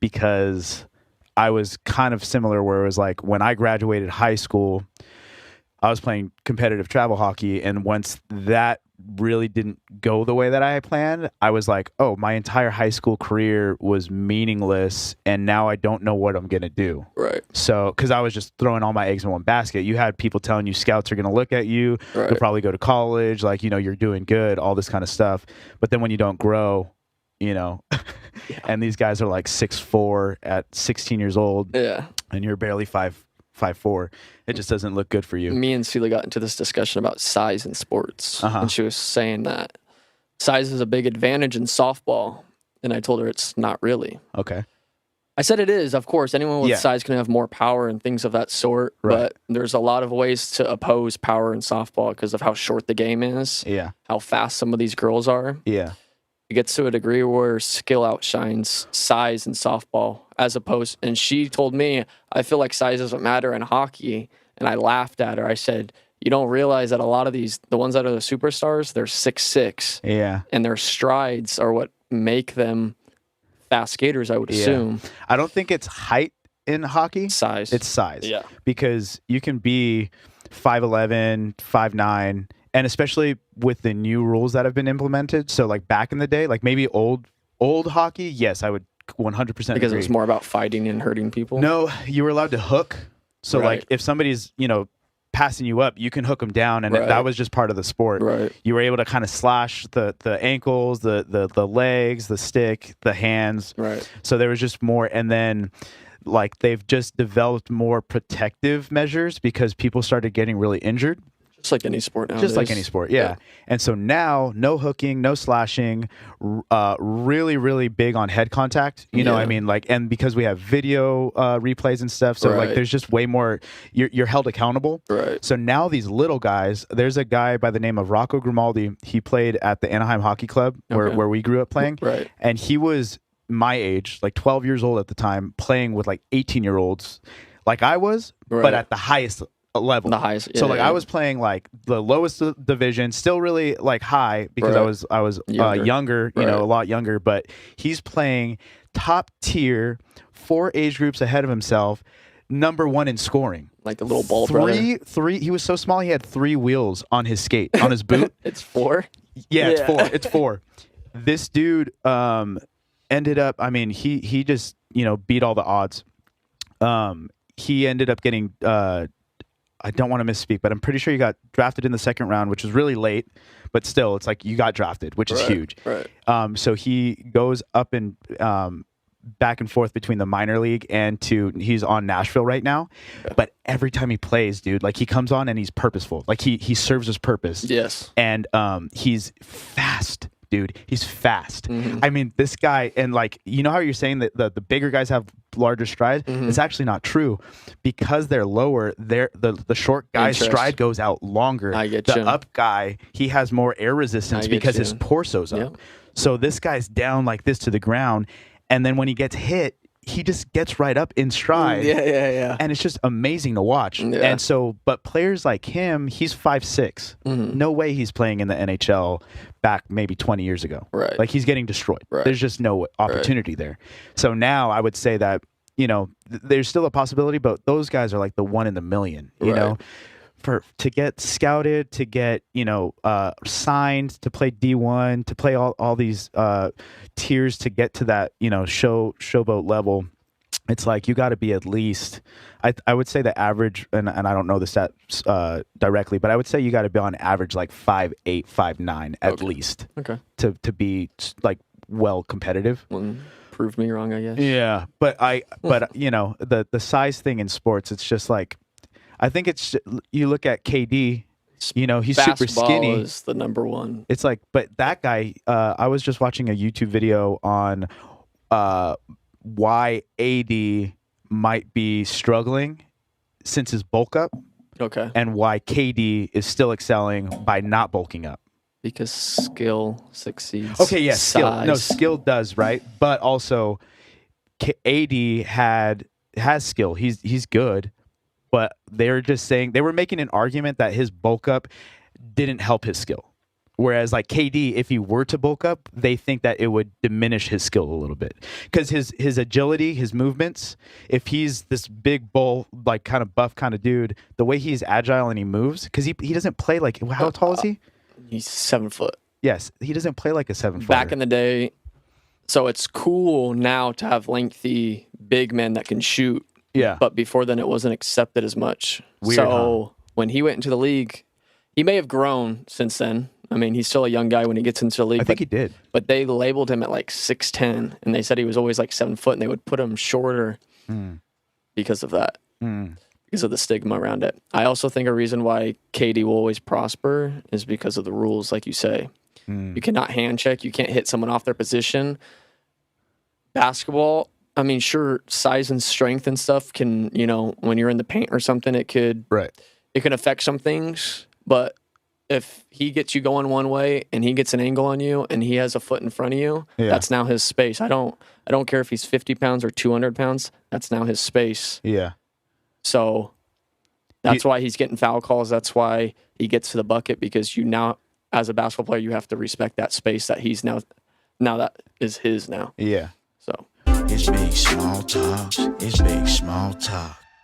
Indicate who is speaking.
Speaker 1: because I was kind of similar where it was like when I graduated high school, I was playing competitive travel hockey. And once that really didn't go the way that I planned, I was like, oh, my entire high school career was meaningless. And now I don't know what I'm going to do.
Speaker 2: Right.
Speaker 1: So, because I was just throwing all my eggs in one basket. You had people telling you scouts are going to look at you.
Speaker 2: Right.
Speaker 1: You'll probably go to college. Like, you're doing good, all this kind of stuff. But then when you don't grow, yeah. And these guys are like 6'4" at 16 years old.
Speaker 2: Yeah.
Speaker 1: And you're barely 5'4". It just doesn't look good for you.
Speaker 2: Me and Celia got into this discussion about size in sports. And she was saying that size is a big advantage in softball. And I told her it's not really.
Speaker 1: Okay.
Speaker 2: I said it is. Of course, anyone with size can have more power and things of that sort.
Speaker 1: Right.
Speaker 2: But there's a lot of ways to oppose power in softball because of how short the game is.
Speaker 1: Yeah.
Speaker 2: How fast some of these girls are.
Speaker 1: Yeah.
Speaker 2: It gets to a degree where skill outshines size in softball as opposed. And she told me, I feel like size doesn't matter in hockey. And I laughed at her. I said, you don't realize that a lot of the ones that are the superstars, they're 6'6".
Speaker 1: Yeah.
Speaker 2: And their strides are what make them fast skaters, I would assume.
Speaker 1: I don't think it's height in hockey.
Speaker 2: Size.
Speaker 1: It's size.
Speaker 2: Yeah.
Speaker 1: Because you can be 5'11", 5'9", and especially with the new rules that have been implemented. So like back in the day, like maybe old hockey, yes, I would 100%
Speaker 2: because
Speaker 1: agree.
Speaker 2: It was more about fighting and hurting people.
Speaker 1: No, you were allowed to hook. So like if somebody's, passing you up, you can hook them down, and that was just part of the sport.
Speaker 2: Right.
Speaker 1: You were able to kind of slash the ankles, the legs, the stick, the hands.
Speaker 2: Right.
Speaker 1: So there was just more, and then like they've just developed more protective measures because people started getting really injured.
Speaker 2: Just like any sport nowadays.
Speaker 1: Just like any sport, yeah. And so now, no hooking, no slashing, really, really big on head contact. You know what I mean? Like, and because we have video replays and stuff, so like there's just way more, you're held accountable.
Speaker 2: Right.
Speaker 1: So now these little guys, there's a guy by the name of Rocco Grimaldi. He played at the Anaheim Hockey Club where we grew up playing.
Speaker 2: Right.
Speaker 1: And he was my age, like 12 years old at the time, playing with like 18-year-olds like I was, but at the highest level.
Speaker 2: The highest.
Speaker 1: So like I was playing like the lowest division, still really like high because I was younger, a lot younger, but he's playing top tier, 4 age groups ahead of himself, number 1 in scoring.
Speaker 2: Like the little ball brother.
Speaker 1: Three. He was so small he had 3 wheels on his skate, on his boot.
Speaker 2: It's 4?
Speaker 1: Yeah, it's 4. It's 4. This dude ended up, I mean, he just, beat all the odds. He ended up getting I don't want to misspeak, but I'm pretty sure you got drafted in the 2nd round, which was really late, but still, it's like you got drafted, which is huge.
Speaker 2: Right.
Speaker 1: So he goes up and back and forth between the minor league and he's on Nashville right now. Yeah. But every time he plays, dude, like he comes on and he's purposeful. Like he serves his purpose.
Speaker 2: Yes.
Speaker 1: And he's fast. Dude, he's fast.
Speaker 2: Mm-hmm.
Speaker 1: I mean, this guy, and like, how you're saying that the bigger guys have larger strides? Mm-hmm. It's actually not true because they're lower. The short guy's stride goes out longer.
Speaker 2: I get
Speaker 1: the
Speaker 2: you.
Speaker 1: Up guy, he has more air resistance because his torso's up. Yep. So this guy's down like this to the ground, and then when he gets hit, he just gets right up in stride.
Speaker 2: Yeah.
Speaker 1: And it's just amazing to watch.
Speaker 2: Yeah.
Speaker 1: And so, but players like him, he's 5'6".
Speaker 2: Mm-hmm.
Speaker 1: No way he's playing in the NHL back maybe 20 years ago.
Speaker 2: Right.
Speaker 1: Like he's getting destroyed.
Speaker 2: Right.
Speaker 1: There's just no opportunity there. So now I would say that, there's still a possibility, but those guys are like the 1 in a million, you know? To get scouted, to get signed, to play D1, to play all these tiers to get to that showboat level, it's like you got to be at least. I would say the average, and I don't know the stats directly, but I would say you got to be on average like 5'8", 5'9" at least.
Speaker 2: Okay.
Speaker 1: To be like well competitive.
Speaker 2: Prove me wrong, I guess.
Speaker 1: Yeah, but the size thing in sports, it's just like. I think it's you look at KD, he's super skinny.
Speaker 2: Is the number 1.
Speaker 1: It's like, but that guy, I was just watching a YouTube video on why AD might be struggling since his bulk up.
Speaker 2: Okay.
Speaker 1: And why KD is still excelling by not bulking up.
Speaker 2: Because skill succeeds.
Speaker 1: Okay, yeah,
Speaker 2: size.
Speaker 1: skill. No, skill does, right? But also, AD has skill. He's good. But they're just saying they were making an argument that his bulk up didn't help his skill. Whereas like KD, if he were to bulk up, they think that it would diminish his skill a little bit because his agility, his movements. If he's this big bull, like kind of buff kind of dude, the way he's agile and he moves, because he doesn't play like, how tall is he?
Speaker 2: He's 7 foot.
Speaker 1: Yes, he doesn't play like a 7 foot.
Speaker 2: Back in the day, so it's cool now to have lengthy big men that can shoot.
Speaker 1: Yeah.
Speaker 2: But before then, it wasn't accepted as much.
Speaker 1: Weird,
Speaker 2: so when he went into the league, he may have grown since then. I mean, he's still a young guy when he gets into the league.
Speaker 1: I think he did.
Speaker 2: But they labeled him at like 6'10", and they said he was always like 7 foot, and they would put him shorter because of that, because of the stigma around it. I also think a reason why KD will always prosper is because of the rules, like you say. You cannot hand check. You can't hit someone off their position. Basketball, I mean, sure, size and strength and stuff can, when you're in the paint or something, it can affect some things, but if he gets you going one way and he gets an angle on you and he has a foot in front of you, that's now his space. I don't care if he's 50 pounds or 200 pounds. That's now his space.
Speaker 1: Yeah.
Speaker 2: So that's why he's getting foul calls. That's why he gets to the bucket, because you now, as a basketball player, you have to respect that space that he's now that is his now.
Speaker 1: Yeah.
Speaker 2: So
Speaker 3: it's big small talks. It's big small talk.